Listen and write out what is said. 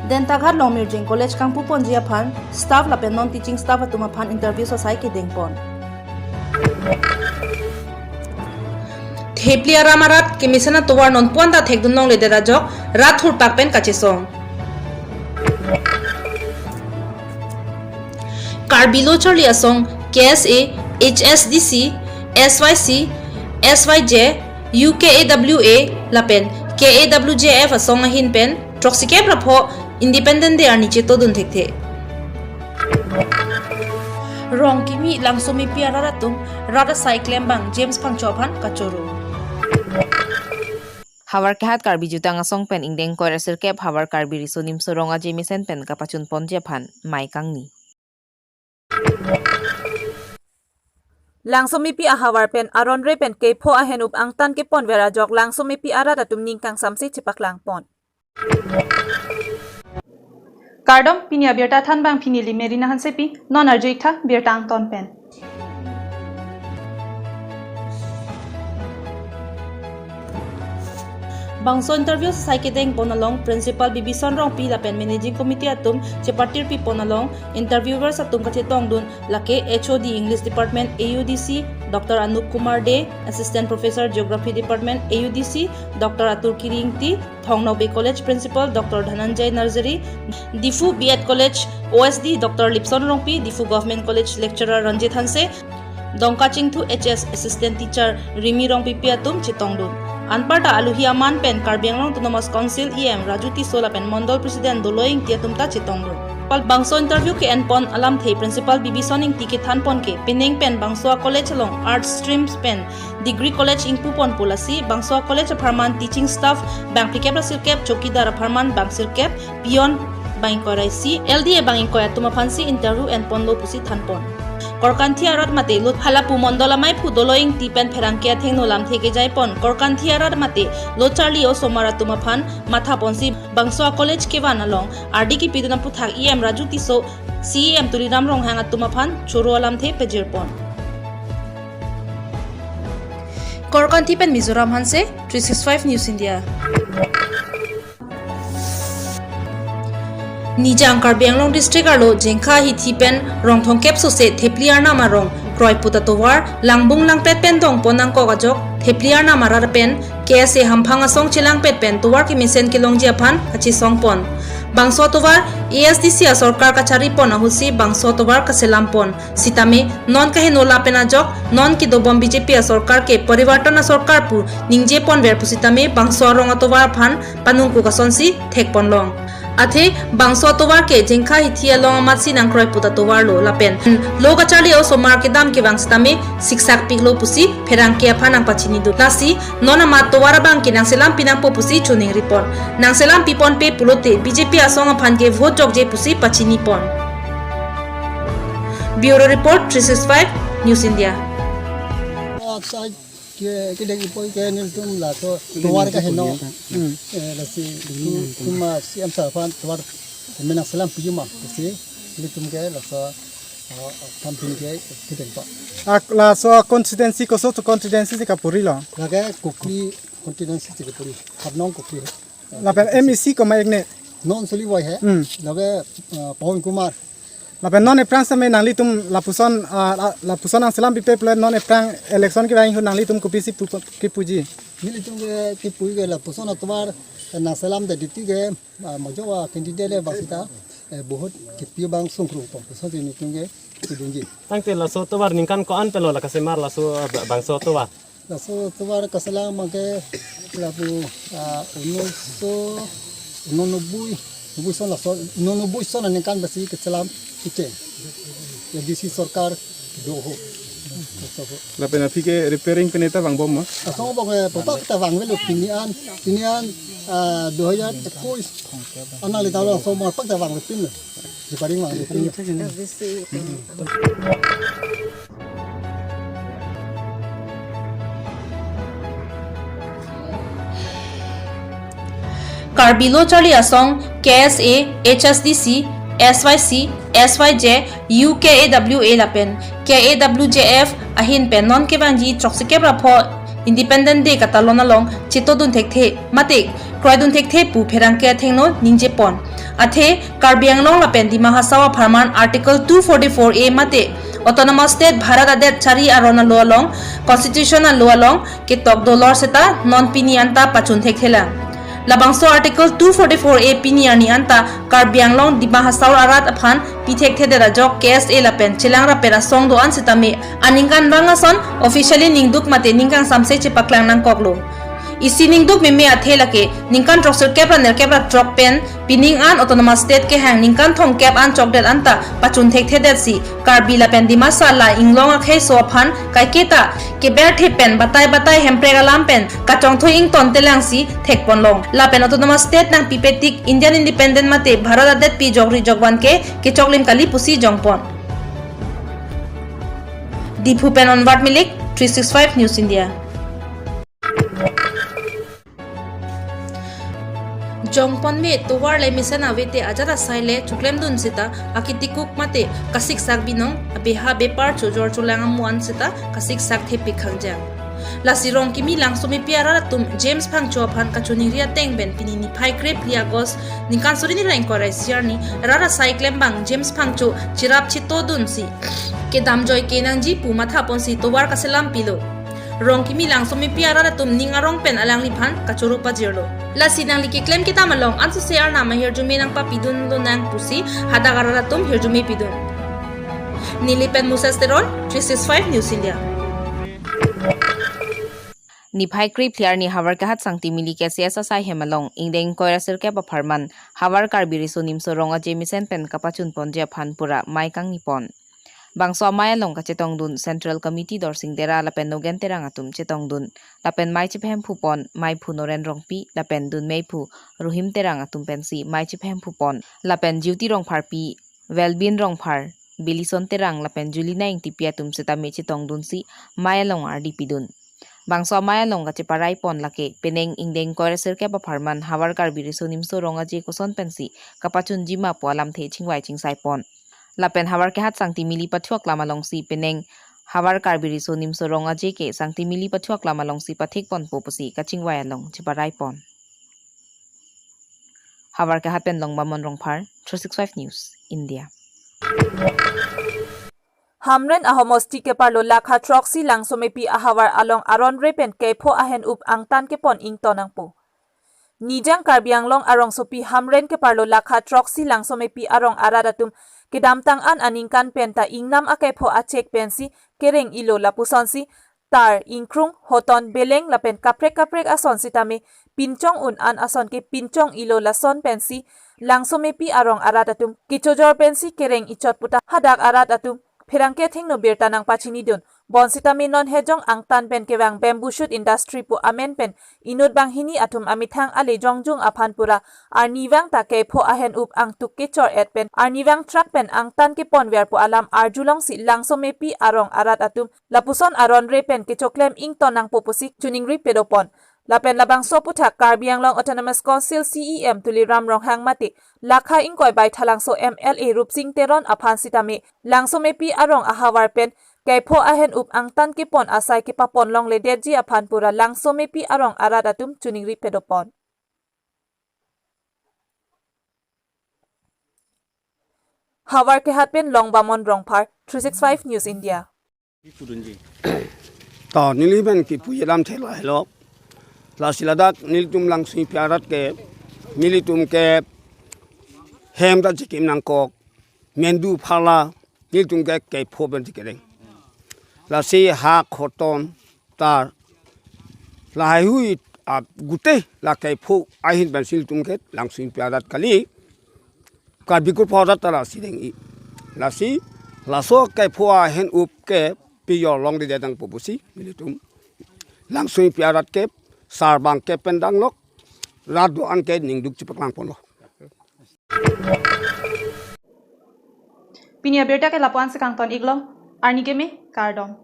Den taghat long Mirjing College kang pupon jia phan staff lapen non teaching staff atuma phan interview sosai ki dengpon. Theplia ramarat kemisana towar non puanta thekdun nong ledera jok rathur pakpen kachesong. Karbilo Charlie asong KSA, HSDC, SYC, SYJ, UKAWA lapen KAWJF asong ahin pen troxicap rapho independent de arni cheto dun thekte. Rong kimi langsomi piara ratum rada cyclem bang James Pangchopan kachoro. Hawar kehat karbi jutang asong pen ingdeng koi resir kep hawar karbi risonim soronga Jamison pen kapachun pon jepan mai kangni. Langsomi pi ahawar pen aron re pen ke pho ahenup ang tan ke pon vera jok langsomi pi ara datum ning kang samse chipak lang pon. Kardom pinia birta than bang pinili merina hansepi non arjuikha birta ang ton pen. Bangso interview sa kedeng ponalong principal Bibison rong pi lapen managing committee atum chepatir pi ponalong interviewers atum kachetong dun lake HOD English Department AUDC Dr. Anup Kumar De Assistant Professor Geography Department AUDC Dr. Atur Kiringti Thongnobe College Principal Dr. Dhananjay Narzari Difu B.Ed College OSD Dr. Lipson Rongpi Difu Government College Lecturer Ranjit Hanse Dongkachingthu HS Assistant Teacher Rimi Rongpi pi atum chetong dun Anparta aluhia man pen Karbianglong Autonomous Council EM Rajuti Sola pen Mondol President Doloing Tiatumta Chitongro. Pal bangso interview ke enpon alam the Principal Bibisoning Tiki Thanpon ke Penang pen Bangsoa College along Arts Streams pen Degree College Ingpupon Polasi Bangsoa College Aparman Teaching Staff Bang Pikep Silkep Chokidar Aparman Bang Silkep Pion Bang Koraisi LDA Bang Inkoya Tumapansi interview enpon lo pusi Thanpon. Korkantiarat mate lut halapu mondolamai pu doloing tipen pherangkia thengno lam theke jaipon korkantiarat mate lo charli o somara tumaphan matha ponsi bangsoa college ke wanalong rdk piduna puthak em raju tiso cem tuliram rong hanga tumaphan choro alam the pejirpon korkanti pen mizoram hanse 365 news india Nijang Karbianglong District arlo jengkha hi thipen rongthong kepso se thepliar na marong kroi putatowar langbung langpet pen dong ponang ko gajok thepliar na marar pen KSA hamphanga song chilang pet pen towar ki misen kilong japhan achi song pon bangso towar ASDC sarkar kachari pon ahusi bangso towar kaselam pon sitame non kahe nola pena jok non ki dobom BJP sarkar ke parivartana sarkar pu ningje pon ver pusitame bangso ronga towar phan panung ku kasonsi thek pon long Athe bangso towar ke jengkha hithia long matsi nang kroi puta towar lo lapen loga charli o somar ke dam ke bangstame siksak piklo pusi pherang ke phanang pachini du nasi nona ma towar bang ke nang selam pinang po pusi chuning ripon nang selam pipon pe pulote BJP asong phan ke vote jok je pusi pachini pon Bureau Report 365 News India cái đây cái cái nên chúng là tôi cái hình nó là gì chúng mà em sợ phan tôi mình đang làm cái gì mà cái gì chúng cái là sao tham phim cái định đó là sao constituency có số constituency gì cả puri lo là cái cục đi constituency gì cả puri hợp nông cục đi là bên MEC có mấy cái non xử lý vậy hết là cái Pawan Kumar là bên non eprang sa nang li tum la puson ang selam pipe plan non eprang election ki baing nang li tum kupisi ki puji ni chung cái puji cái là puson atwar nang selam da diti cái mà cho candidate le basita बहुत किपियो बांग सुंकरू तो सोचे नि तुंगे तुंगी तंगते लसो तोवार निकान को अन पेलो लकसे मार लसो बांगसो तोवार लसो तोवार कसला मगे लापु 1999 सन लसो 1999 सन निकान बसी कसलाम किचे ये डीसी सरकार दो हो la pena fike repairing peneta bang bom ma asong bang papa kita bang velo pinian 2021 anali tahu so mo pak ta bang pin di paring bang Karbilo Charlie asong KSA HSDC SYC SYJ UKAWA lapen KAWJF ahin pen non ke banji troxike rapho independent day katalona long chito dun thek the matik kroidun thek the pu pherang ke thengno ningje pon athe Karbi Anglong lapen Dima Hasawa Pharman Article 244A mate Autonomous State Bharat adet chari arona lualong constitutional lualong ke tok dollar seta non pini anta pachun thekthela labangso Article 244A pini ani anta Karbi Anglong Dima Hasawa arat aphan pithek thedera jok KSA lapen chilangra pera song do an sitame aningkan bangason officially ningduk mate ningkang samse chepaklang nang koklo isi ningduk meme athela ke ningkan troksur kepra ner kepra trok pen pining an autonomous state ke hang ningkan thong kep an chokdet anta pachun thek thedet si Karbi la pen Dima sala inglong a khei so phan kai keta ke ber the pen batai hemprega lam pen ka chong thoi ing ton telang si thek pon long la pen autonomous state nang pipetik Indian independent mate Bharat adet pi jogri jogwan ke choklim kali pusi jongpon Diphu pen onward milik 365 News India Jongpon me towar le mission awete ajara saile chuklem dun sita akitikuk mate kasik sak binong abeha bepar chojor chulang amuan sita kasik sak thepi khangjang la sirong kimi langsomi piara tum James phang cho phan kachuni ria teng ben pinini phai krep liagos ninkan sorini rank korai siarni rara cyclem bang James phang cho chirap chito dun si ke damjoy kenangji pumatha ponsi towar kaselam pilo rong kimi langsomi piara tum ningarong pen alang liphan kachuru pajirlo la sinang liki claim kita malong ansu sear na ma herjumi nang pa pidun lo nang pusi hadagara tum herjumi pidun nili pen musasterol 365 News India ni phai krip clear ni havar ka hat sangti mili ke siasa sai hemalong ingdeng koirasir ke pa pharman havar karbiri sonim so ronga jemisen pen kapachun ponje phanpura maikang nipon bangso amaya long ka chetong dun Central Committee dorsing dera lapen nogen terang atum chetong dun lapen mai chiphem phupon mai phunoren rongpi lapen dun mei phu ruhim terang atum pensi mai chiphem phupon lapen duty rong pharpi welbin rong phar bilison terang lapen julina ing tipia tum seta me chetong dun si maya long RDP dun bangso amaya long ka cheparai pon lake peneng ingdeng koirasir ke pa pharman havar karbiri sonim so ronga je koson pensi kapachun jima poalam the chingwai chingsai pon lapen havar ke hat sangti mili pathuak lamalong si peneng havar karbiri sonim so ronga je ke sangti mili pathuak lamalong si pathik pon popusi kachingwai along chiparai pon havar ke hat pen long bamon rong phar 365 News India Hamren ahomosti ke parlo lakha troksi langsomepi ahavar along aron repen ke pho ahen up angtan ke pon ing tonang po Nijang Karbi Anglong arong sopi hamren ke parlo lakha troksi langsomepi arong aradatum kedamtang an aningkan penta ingnam akepho achek pensi kereng ilo lapusonsi tar ingkrung hoton beleng lapen kaprek ason sitame pinchong un an ason ke pinchong ilo lason pensi langsomepi arong aradatum kichojor pensi kereng ichot puta hadak aradatum Phirangke thingno birtanang pachini dun bonsita me non hejong angtan pen kewang bamboo shoot industry pu amen pen inut bang hini atum amithang ale jongjung aphanpura arniwang ta ke pho ahen up ang tukke chor et pen arniwang truck pen angtan ke ponwer pu alam arjulong si langsomepi arong arat atum lapuson aron re pen ke choklem ing tonang popusik tuningri pedopon Lapen labang soputha Karbi Anglong Autonomous Council CEM tuliram ronghang mati lakha ingkoi bai thalangso MLA rupsing teron aphan sitame langsomepi arong ahawar pen kaipho ahen up angtan ki pon asai ki papon long le deji aphan pura langsomepi arong aradatum chuningri pedopon Hawar ke hatpen long bamon rongphar 365 News India to niliben ki puyelam thela hello Lasiladak nilitum lang sui piarat ke nilitum ke hem da jikim nang kok mendu phala nilitum ke phoben jikereng lasi ha khoton tar lai hui ab gute la ke pho ahin ban siltum ke lang sui piarat kali ka bikur phoda tara sideng i lasi laso ke pho ahin up ke piyor long de dang popusi nilitum lang sui piarat ke Sarbang ke pendang lok radu an ke ningduk chipaklang pono Pinia berta ke lapuan sekang ton iglong arni ke me kardom